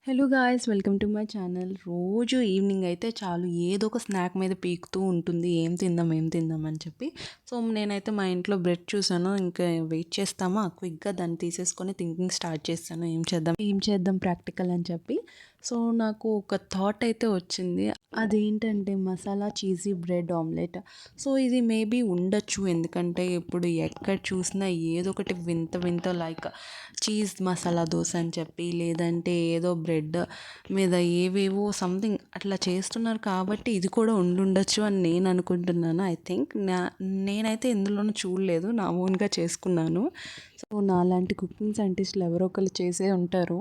Hello guys, welcome to my channel. రోజు evening అయితే చాలు ఏదో ఒక స్నాక్ మీద పీకుతూ ఉంటుంది, ఏం తిందాం అని చెప్పి. సో నేనైతే మా ఇంట్లో బ్రెడ్ చూసాను, ఇంకా వెయిట్ చేస్తామా క్విక్గా దాన్ని తీసేసుకొని థింకింగ్ స్టార్ట్ చేస్తాను, ఏం చేద్దాం ప్రాక్టికల్ అని చెప్పి. సో నాకు ఒక థాట్ అయితే వచ్చింది, అదేంటంటే masala cheesy bread omelette. So ఇది మేబీ ఉండొచ్చు, ఎందుకంటే ఇప్పుడు ఎక్కడ చూసినా ఏదో ఒకటి వింత వింత లైక్ చీజ్ మసాలా దోశ అని చెప్పి, లేదంటే ఏదో బ్రెడ్ మీద ఏవేవో సంథింగ్ అట్లా చేస్తున్నారు, కాబట్టి ఇది కూడా ఉండుండొచ్చు అని నేను అనుకుంటున్నాను. ఐ థింక్ నేనైతే ఎందులోనూ చూడలేదు, నా ఓన్గా చేసుకున్నాను. సో నాలాంటి కుకింగ్ సైంటిస్టులు ఎవరో ఒకరు చేసే ఉంటారు.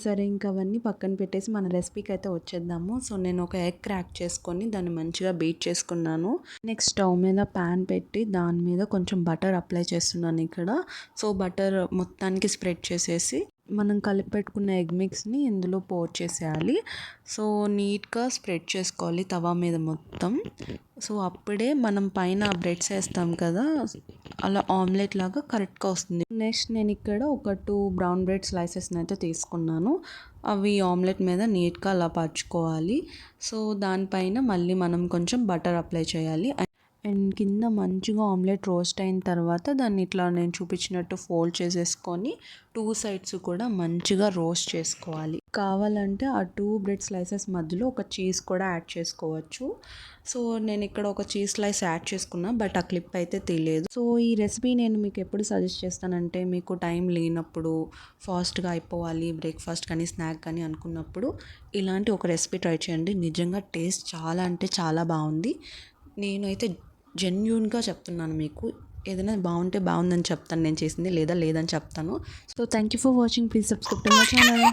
సరే ఇంకా అవన్నీ పక్కన పెట్టేసి మన రెసిపీకి అయితే వచ్చేద్దాము. సో నేను ఒక ఎగ్ క్రాక్ చేసుకొని దాన్ని మంచిగా బీట్ చేసుకున్నాను. నెక్స్ట్ స్టవ్ మీద ప్యాన్ పెట్టి దాని మీద కొంచెం బటర్ అప్లై చేస్తున్నాను ఇక్కడ. సో బటర్ మొత్తానికి స్ప్రెడ్ చేసేసి మనం కలిపి పెట్టుకున్న ఎగ్ మిక్స్ని ఇందులో పోర్ చేసేయాలి. సో నీట్గా స్ప్రెడ్ చేసుకోవాలి తవా మీద మొత్తం. సో అప్పుడే మనం పైన బ్రెడ్స్ వేస్తాం కదా, అలా ఆమ్లెట్ లాగా కరెక్ట్గా వస్తుంది. నెక్స్ట్ నేను ఇక్కడ ఒక 2 బ్రౌన్ బ్రెడ్ స్లైసెస్ని అయితే తీసుకున్నాను. అవి ఆమ్లెట్ మీద నీట్గా అలా పరుచుకోవాలి. సో దానిపైన మళ్ళీ మనం కొంచెం బటర్ అప్లై చేయాలి. అండ్ కింద మంచిగా ఆమ్లెట్ రోస్ట్ అయిన తర్వాత దాన్ని ఇట్లా నేను చూపించినట్టు ఫోల్డ్ చేసేసుకొని 2 సైడ్స్ కూడా మంచిగా రోస్ట్ చేసుకోవాలి. కావాలంటే ఆ 2 బ్రెడ్ స్లైసెస్ మధ్యలో ఒక చీజ్ కూడా యాడ్ చేసుకోవచ్చు. సో నేను ఇక్కడ ఒక చీజ్ స్లైస్ యాడ్ చేసుకున్నా, బట్ ఆ క్లిప్ అయితే తెలియదు. సో ఈ రెసిపీ నేను మీకు ఎప్పుడు సజెస్ట్ చేస్తానంటే, మీకు టైం లేనప్పుడు, ఫాస్ట్గా అయిపోవాలి బ్రేక్ఫాస్ట్ కానీ స్నాక్ కానీ అనుకున్నప్పుడు ఇలాంటి ఒక రెసిపీ ట్రై చేయండి. నిజంగా టేస్ట్ చాలా అంటే చాలా బాగుంది. నేనైతే జెన్యూన్గా చెప్తున్నాను మీకు. ఏదైనా బాగుంటే బాగుందని చెప్తాను నేను చేసింది, లేదా లేదని చెప్తాను. So thank you for watching. Please subscribe to my channel.